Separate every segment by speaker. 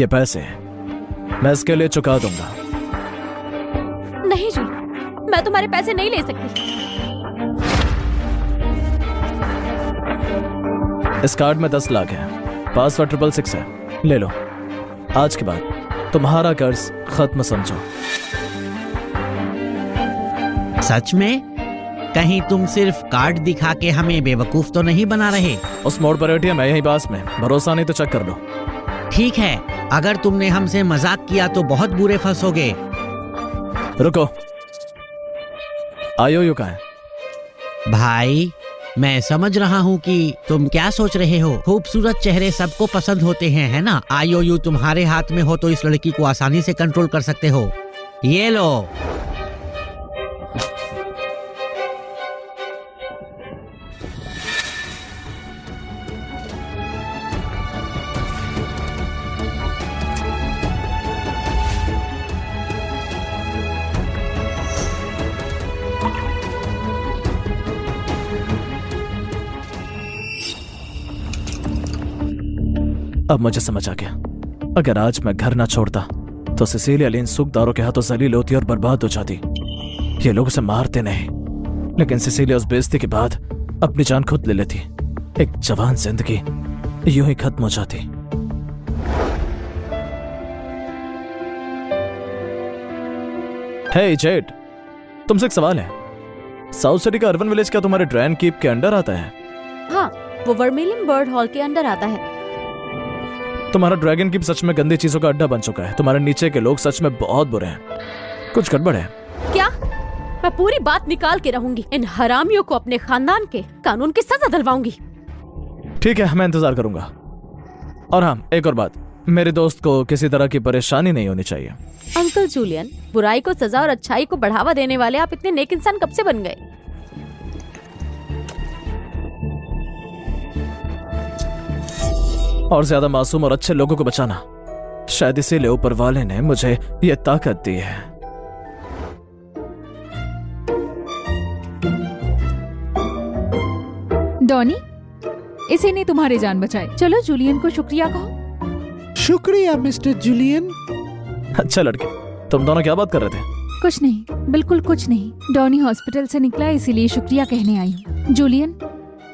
Speaker 1: ये पैसे मैं इसके लिए चुका दूंगा।
Speaker 2: नहीं जूलियन, मैं तुम्हारे पैसे नहीं ले सकती।
Speaker 1: इस कार्ड में 10 लाख है, पासवर्ड 666 है, ले लो। आज के बाद तुम्हारा कर्ज खत्म समझो।
Speaker 3: सच में? कहीं तुम सिर्फ कार्ड दिखा के हमें बेवकूफ तो नहीं बना रहे?
Speaker 1: उस मोड़ पर एटीएम है यहीं पास में, भरोसा नहीं तो चेक कर लो।
Speaker 3: ठीक है, अगर तुमने हमसे मजाक किया तो बहुत बुरे फंसोगे।
Speaker 1: रुको, आईओयू कहाँ है?
Speaker 3: भाई, मैं समझ रहा हूँ कि तुम क्या सोच रहे हो। खूबसूरत चेहरे सबको पसंद होते हैं, है ना? आईओयू तुम्हारे हाथ में हो तो इस लड़की को आसानी से कंट्रोल कर सकते हो। ये लो।
Speaker 1: अब मुझे समझ आ गया, अगर आज मैं घर ना छोड़ता तो सिसिलिया लिन सूखदारों के हाथों जलील होती और बर्बाद हो जाती। ये लोग उसे मारते नहीं, लेकिन सिसिलिया उस बेइज्जती के बाद अपनी जान खुद ले लेती। एक जवान जिंदगी यूं ही खत्म हो जाती। हे जेड, तुमसे एक सवाल है। साउथ सिटी का अर्बन विलेज क्या तुम्हारे ड्रैगन कीप के अंडर आता है?
Speaker 2: हाँ, वो वर्मिलियन बर्ड हॉल के अंदर आता है।
Speaker 1: तुम्हारा ड्रैगन कीप सच में गंदी चीजों का अड्डा बन चुका है। तुम्हारे नीचे के लोग सच में बहुत बुरे हैं, कुछ गड़बड़ है।
Speaker 2: क्या? मैं पूरी बात निकाल के रहूंगी। इन हरामियों को अपने खानदान के कानून की सजा दिलवाऊंगी।
Speaker 1: ठीक है, मैं इंतजार करूंगा। और हाँ, एक और बात, मेरे दोस्त को किसी तरह की परेशानी नहीं होनी चाहिए।
Speaker 2: अंकल जूलियन, बुराई को सजा और अच्छाई को बढ़ावा देने वाले आप इतने नेक इंसान कब से बन गए?
Speaker 1: और ज्यादा मासूम और अच्छे लोगों को बचाना, शायद इसीलिए ऊपर वाले ने मुझे ये ताकत दी है।
Speaker 4: डॉनी, इसी ने तुम्हारी जान बचाई। चलो जूलियन को शुक्रिया कहो।
Speaker 5: शुक्रिया मिस्टर जूलियन।
Speaker 1: अच्छा लड़के, तुम दोनों क्या बात कर रहे थे?
Speaker 4: कुछ नहीं, बिल्कुल कुछ नहीं। डॉनी हॉस्पिटल से निकला, इसीलिए शुक्रिया कहने आई हूँ। जूलियन,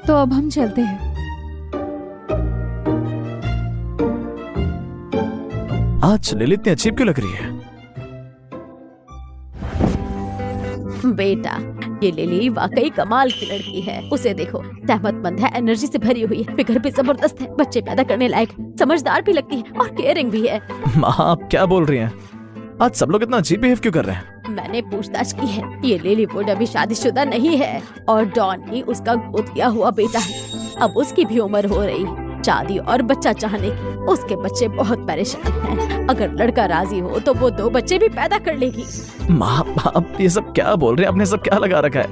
Speaker 4: तो अब हम चलते हैं।
Speaker 1: आज लिली इतनी अच्छी क्यों लग रही है?
Speaker 2: बेटा, ये लिली वाकई कमाल की लड़की है। उसे देखो, सेहमतमंद है, एनर्जी से भरी हुई है, फिगर भी जबरदस्त है, बच्चे पैदा करने लायक, समझदार भी लगती है और केयरिंग भी है।
Speaker 1: माँ, आप क्या बोल रही हैं? आज सब लोग इतना अजीब बिहेव क्यों कर रहे हैं?
Speaker 2: मैंने पूछताछ की है, ये लिलीवुड अभी शादीशुदा नहीं है और डॉनी उसका गोद लिया हुआ बेटा है। अब उसकी भी उम्र हो रही है शादी और बच्चा चाहने की। उसके बच्चे बहुत परेशान हैं। अगर लड़का राजी हो तो वो 2 बच्चे भी पैदा कर लेगी।
Speaker 1: माँ, आप ये सब क्या बोल रहे हैं? आपने सब क्या लगा रखा है?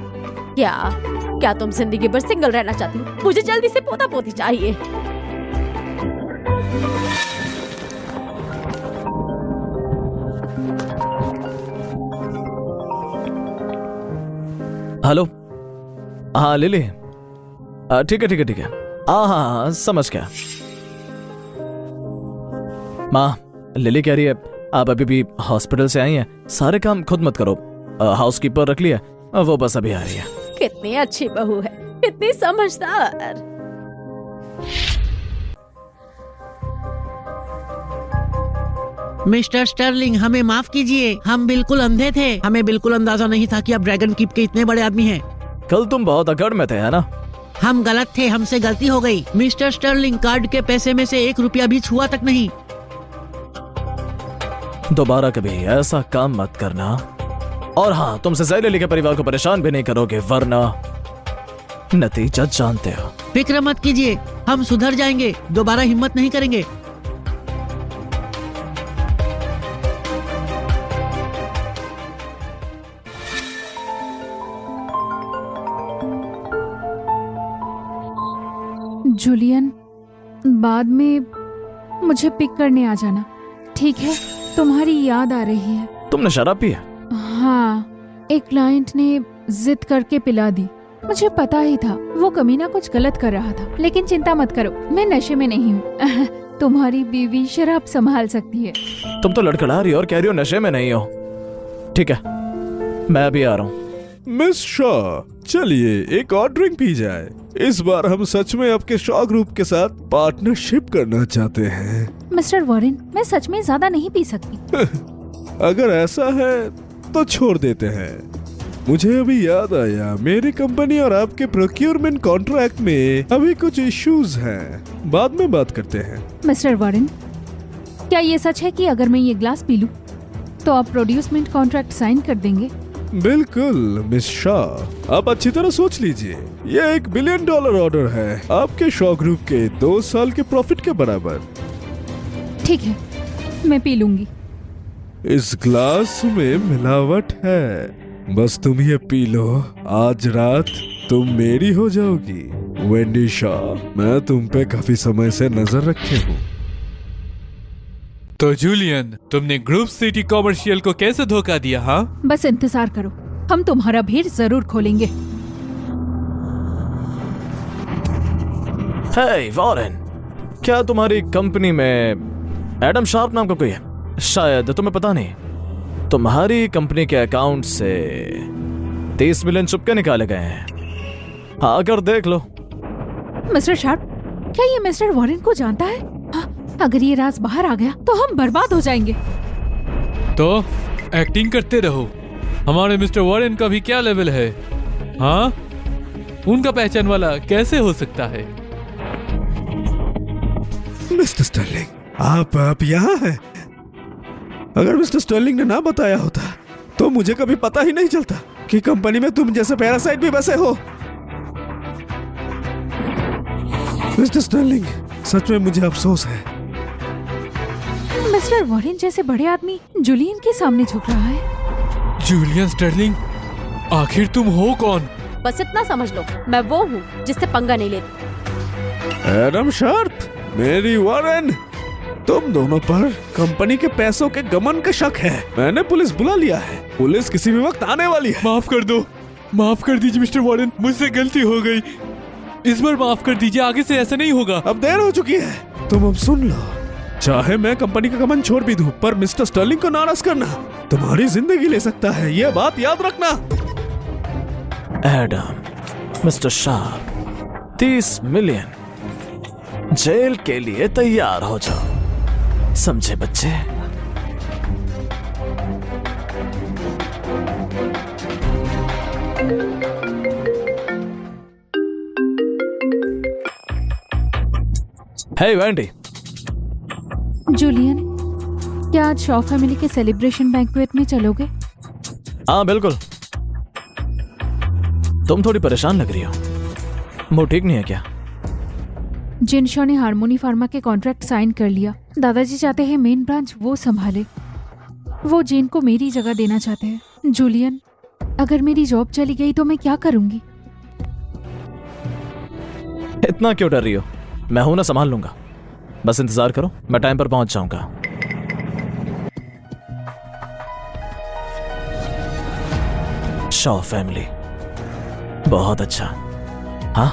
Speaker 2: क्या तुम जिंदगी भर सिंगल रहना चाहती हो? मुझे जल्दी से पोता पोती चाहिए।
Speaker 1: हेलो, हाँ लिली, ठीक है ठीक है ठीक है, हाँ हाँ हाँ समझ गया। माँ, लिली कह रही है आप अभी भी हॉस्पिटल से आई हैं, सारे काम खुद मत करो, हाउसकीपर रख लिया, वो बस अभी आ रही है।
Speaker 2: कितनी अच्छी बहू है, कितनी समझदार।
Speaker 3: मिस्टर स्टर्लिंग, हमें माफ कीजिए, हम बिल्कुल अंधे थे। हमें बिल्कुल अंदाजा नहीं था कि आप ड्रैगन कीप के इतने बड़े आदमी हैं।
Speaker 1: कल तुम बहुत अकड़ में थे, है ना?
Speaker 3: हम गलत थे, हमसे गलती हो गई। मिस्टर स्टर्लिंग, कार्ड के पैसे में से 1 रुपया भी छुआ तक नहीं।
Speaker 1: दोबारा कभी ऐसा काम मत करना। और हाँ, तुम सिज़ाई लिली के परिवार को परेशान भी नहीं करोगे, वरना नतीजा जानते हो।
Speaker 3: फिक्र मत कीजिए, हम सुधर जाएंगे, दोबारा हिम्मत नहीं करेंगे।
Speaker 4: जूलियन, बाद में मुझे पिक करने आ जाना, ठीक है? तुम्हारी याद आ रही है।
Speaker 1: तुमने शराब पी है?
Speaker 4: हाँ, एक क्लाइंट ने जिद करके पिला दी। मुझे पता ही था वो कमीना कुछ गलत कर रहा था, लेकिन चिंता मत करो, मैं नशे में नहीं हूँ। तुम्हारी बीवी शराब संभाल सकती है।
Speaker 1: तुम तो लड़खड़ा रही हो और कह रही हो नशे में नहीं हो। ठीक है, मैं अभी आ रहा हूँ।
Speaker 6: मिस शाह, चलिए एक और ड्रिंक पी जाए। इस बार हम सच में आपके शॉ ग्रुप के साथ पार्टनरशिप करना चाहते हैं।
Speaker 4: मिस्टर वॉरेन, मैं सच में ज्यादा नहीं पी सकती।
Speaker 6: अगर ऐसा है तो छोड़ देते हैं। मुझे अभी याद आया, मेरी कंपनी और आपके प्रोक्योरमेंट कॉन्ट्रैक्ट में अभी कुछ इश्यूज हैं। बाद में बात करते हैं।
Speaker 4: मिस्टर वॉरेन, क्या ये सच है कि अगर मैं ये ग्लास पी लूं तो आप प्रोड्यूसमेंट कॉन्ट्रैक्ट साइन कर देंगे?
Speaker 6: बिल्कुल मिस शाह, आप अच्छी तरह सोच लीजिए। ये $1 बिलियन ऑर्डर है, आपके शॉ ग्रुप के 2 साल के प्रॉफिट के बराबर।
Speaker 4: ठीक है, मैं पी लूंगी।
Speaker 6: इस ग्लास में मिलावट है, बस तुम ये पी लो। आज रात तुम मेरी हो जाओगी। वेंडी शाह, मैं तुम पे काफी समय से नजर रखे हूँ।
Speaker 7: तो जूलियन, तुमने ग्रुप सिटी कॉमर्शियल को कैसे धोखा दिया? हाँ,
Speaker 4: बस इंतजार करो, हम तुम्हारा भेद जरूर खोलेंगे।
Speaker 1: हे वॉरेन, क्या तुम्हारी कंपनी में एडम शार्प नाम का कोई है? शायद तुम्हें पता नहीं, तुम्हारी कंपनी के अकाउंट से 30 मिलियन चुपके निकाले गए हैं। आकर देख लो।
Speaker 4: मिस्टर शार्प, क्या ये मिस्टर वॉरेन को जानता है? हाँ, अगर ये राज बाहर आ गया तो हम बर्बाद हो जाएंगे।
Speaker 7: तो एक्टिंग करते रहो। हमारे मिस्टर वॉरेन का भी क्या लेवल है? हाँ, उनका पहचान वाला कैसे हो सकता है?
Speaker 6: मिस्टर स्टर्लिंग, आप यहाँ हैं? अगर मिस्टर स्टर्लिंग ने ना बताया होता तो मुझे कभी पता ही नहीं चलता कि कंपनी में तुम जैसे पैरासाइट भी बसे हो। मिस्टर स्टर्लिंग, सच में मुझे अफसोस है।
Speaker 4: मिस्टर वॉरेन जैसे बड़े आदमी जूलियन के सामने झुक रहा है।
Speaker 7: जूलियन स्टर्लिंग, आखिर तुम हो कौन?
Speaker 2: बस इतना समझ लो, मैं वो हूँ जिससे पंगा नहीं लेती।
Speaker 6: एडम शार्प, मेरी वॉरेन, तुम दोनों पर कंपनी के पैसों के गमन का शक है। मैंने पुलिस बुला लिया है। पुलिस किसी भी वक्त आने वाली है।
Speaker 7: माफ कर दो, माफ कर दीजिए मिस्टर वॉरेन, मुझसे गलती हो गई। इस बार माफ कर दीजिए, आगे से ऐसा नहीं होगा।
Speaker 6: अब देर हो चुकी है, तुम अब सुन लो। चाहे मैं कंपनी का गमन छोड़ भी दूं, पर मिस्टर स्टर्लिंग को नाराज करना तुम्हारी जिंदगी ले सकता है। यह बात याद रखना।
Speaker 1: एडम, मिस्टर शार्प, 30 मिलियन, जेल के लिए तैयार हो जाओ। समझे बच्चे? हे वेंडी।
Speaker 4: जूलियन, क्या आज शॉ फैमिली के सेलिब्रेशन बैंक्वेट में चलोगे?
Speaker 1: हाँ बिल्कुल। तुम थोड़ी परेशान लग रही हो, मुंह ठीक नहीं है क्या?
Speaker 4: जिनशॉ ने हार्मोनी फार्मा के कॉन्ट्रैक्ट साइन कर लिया। दादाजी चाहते हैं मेन ब्रांच वो संभाले। वो जेन को मेरी जगह देना चाहते हैं। जूलियन, अगर मेरी जॉब चली गई तो मैं क्या करूंगी?
Speaker 1: इतना क्यों डर रही हो? मैं हूं ना, संभाल लूंगा। बस इंतजार करो, मैं टाइम पर पहुंच जाऊंगा। शॉ फैमिली, बहुत अच्छा। हाँ,